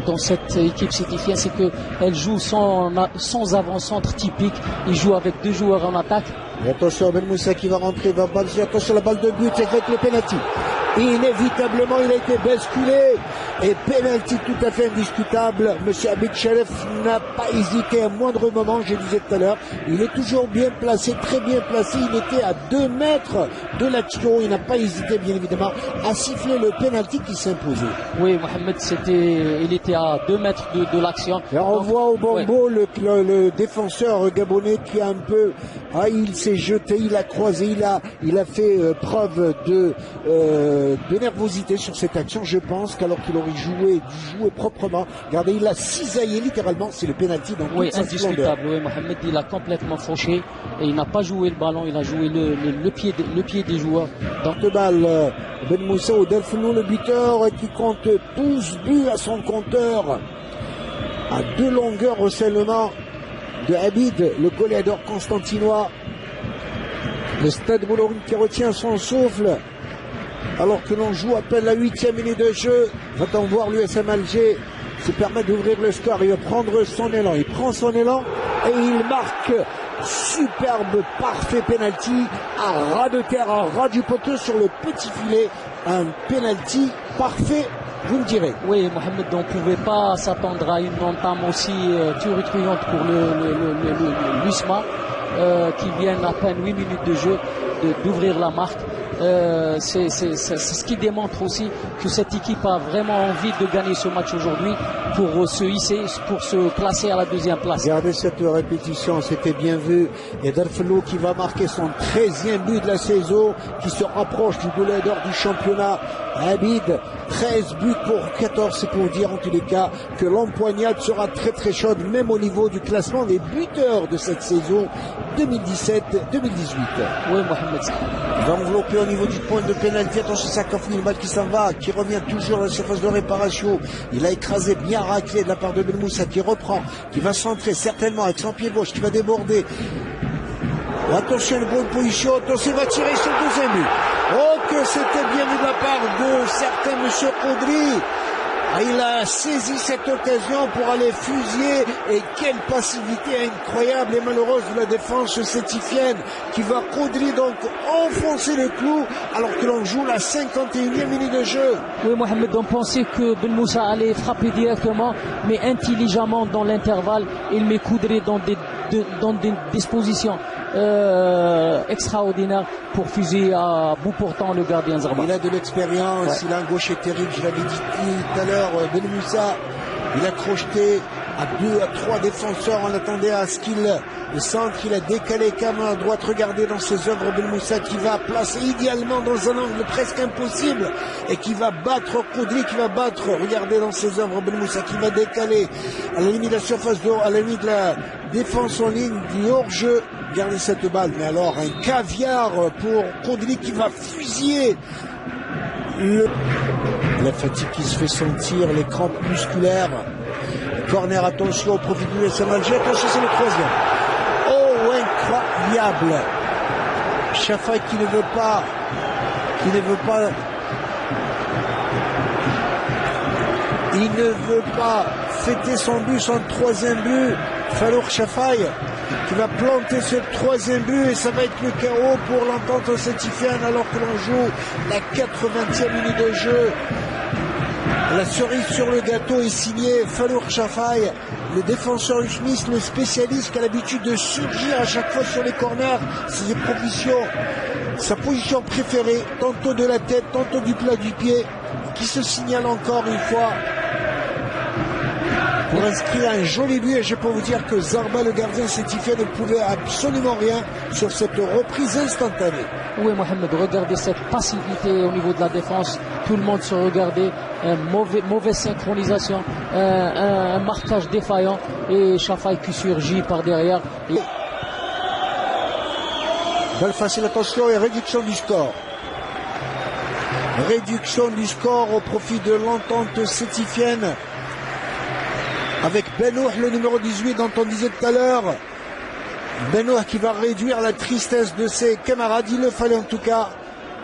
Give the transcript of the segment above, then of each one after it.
dans cette équipe sétifienne, c'est qu'elle joue sans avant-centre typique. Il joue avec 2 joueurs en attaque. Et attention, Ben Moussa qui va rentrer, va balancer. Attention, la balle de but, c'est fait le penalty. Inévitablement, il a été basculé. Et penalty tout à fait indiscutable. Monsieur Abid Sharef n'a pas hésité à moindre moment, je disais tout à l'heure. Il est toujours bien placé, très bien placé. Il était à 2 mètres de l'action. Il n'a pas hésité, bien évidemment, à siffler le penalty qui s'imposait. Oui, Mohamed, il était à 2 mètres de l'action. Et on voit au Bongo le défenseur gabonais qui a un peu... il s'est jeté, il a croisé, il a fait preuve de nervosité sur cette action. Je pense qu'alors qu'il aurait joué proprement, regardez, il a cisaillé littéralement, c'est le penalty dans toute sa splendeur. Indiscutable, oui, Mohamed, il a complètement fauché et il n'a pas joué le ballon, il a joué le pied des joueurs. Donc de balle, Ben Moussa ou Delfounou, le buteur qui compte 12 buts à son compteur, à 2 longueurs au seulement de Abid, le goléador constantinois. Le Stade Boulorine qui retient son souffle alors que l'on joue à peine la 8e minute de jeu. Va-t-on voir l'USM Alger se permettre d'ouvrir le score. Il va prendre son élan, il prend son élan et il marque. Superbe, parfait penalty à ras de terre, à ras du poteau sur le petit filet. Un penalty parfait, vous me direz. Oui, Mohamed, on ne pouvait pas s'attendre à une entame aussi turlupinante pour l'USMA qui vient à peine 8 minutes de jeu d'ouvrir la marque. C'est ce qui démontre aussi que cette équipe a vraiment envie de gagner ce match aujourd'hui pour se hisser, pour se classer à la 2e place. Regardez cette répétition, c'était bien vu. Et Delfelo qui va marquer son 13e but de la saison, qui se rapproche du goléador du championnat. Abid, 13 buts pour 14, c'est pour dire en tous les cas que l'empoignade sera très très chaude, même au niveau du classement des buteurs de cette saison 2017-2018. Oui, Mohamed. Il va envelopper au niveau du point de pénalty. Attention, Sakafni, le balle qui s'en va, qui revient toujours à la surface de réparation. Il a écrasé, bien raclé de la part de Ben Moussa, qui reprend, qui va centrer certainement avec son pied gauche, qui va déborder. Attention, le bonne position, attention, il va tirer sur le 2e but. Oh, que c'était bien vu de la part de certains monsieur Audry. Il a saisi cette occasion pour aller fusiller, et quelle passivité incroyable et malheureuse de la défense sétifienne qui va Audry donc enfoncer le clou alors que l'on joue la 51e minute de jeu. Oui, Mohamed, on pensait que Ben Moussa allait frapper directement, mais intelligemment dans l'intervalle, il met Audry dans des dispositions extraordinaire pour fusiller à bout portant le gardien Zarba. Il a de l'expérience, il a un gaucher terrible, je l'avais dit tout à l'heure. Ben Moussa, il a crocheté à 2 à 3 défenseurs, on attendait à ce qu'il le centre, il a décalé caméra à droite. Regardez dans ses œuvres Ben Moussa qui va placer idéalement dans un angle presque impossible et qui va battre Audry, qui va battre, regardez dans ses œuvres Ben Moussa qui va décaler à la limite de la surface d'eau, à la limite de la défense en ligne du hors-jeu. Regardez cette balle, mais alors un caviar pour Audry qui va fusiller la fatigue qui se fait sentir, les crampes musculaires. Corner, attention au profit du USM Alger, attention, c'est le 3e. Oh, incroyable. Chafai qui ne veut pas fêter son but, son 3e but. Falour Chafai qui va planter ce 3e but et ça va être le chaos pour l'entente sétifienne alors que l'on joue la 80e minute de jeu. La cerise sur le gâteau est signée Falour Chafai, le défenseur Smith, le spécialiste qui a l'habitude de surgir à chaque fois sur les corners. C'est sa position préférée, tantôt de la tête, tantôt du plat du pied, qui se signale encore une fois pour inscrire un joli but. Et je peux vous dire que Zarba, le gardien sétifien, ne pouvait absolument rien sur cette reprise instantanée. Oui, Mohamed, regardez cette passivité au niveau de la défense. Tout le monde se regardait. Mauvaise synchronisation, un marquage défaillant et Chafai qui surgit par derrière. Balle facile, attention, et réduction du score. Réduction du score au profit de l'entente sétifienne. Avec Benouh, le numéro 18 dont on disait tout à l'heure. Benouh qui va réduire la tristesse de ses camarades. Il le fallait en tout cas.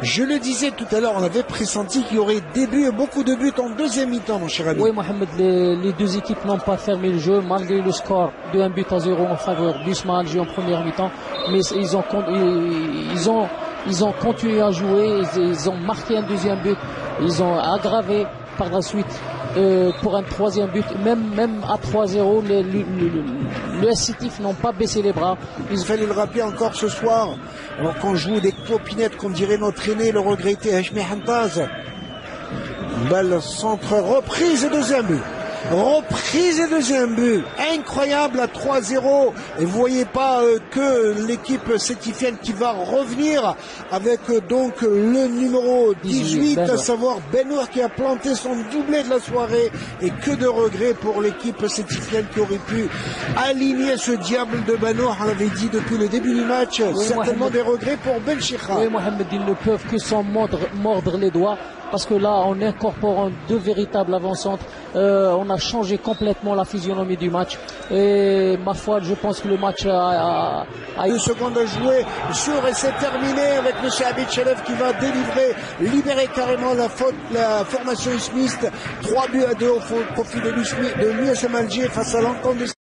Je le disais tout à l'heure, on avait pressenti qu'il y aurait des buts, beaucoup de buts en deuxième mi-temps, mon cher ami. Oui, Mohamed, les deux équipes n'ont pas fermé le jeu malgré le score de 1-0 en faveur d'Usma Alger en première mi-temps. Mais ils ont continué à jouer, ils ont marqué un deuxième but, ils ont aggravé par la suite pour un troisième but. Même à 3-0, le SCTIF n'ont pas baissé les bras. Il fallait le rappeler encore ce soir. Alors qu'on joue des clopinettes, comme dirait notre aîné, le regretté Hachmi Hantaz. Balle centre, reprise et deuxième but. Reprise et deuxième but. Incroyable à 3-0. Et vous voyez pas que l'équipe sétifienne qui va revenir avec donc le numéro 18, à savoir Benour qui a planté son doublé de la soirée. Et que de regrets pour l'équipe sétifienne qui aurait pu aligner ce diable de Benour. On l'avait dit depuis le début du match. Oui, certainement Mohamed, des regrets pour Belchikha. Oui, Mohamed, ils ne peuvent que s'en mordre les doigts. Parce que là, en incorporant deux véritables avant-centres, on a changé complètement la physionomie du match. Et ma foi, je pense que le match a 2 secondes à jouer sur et c'est terminé avec M. Abid Chelef qui va libérer carrément la formation ismiste. 3-2 au profit de l'USM Alger face à l'entente de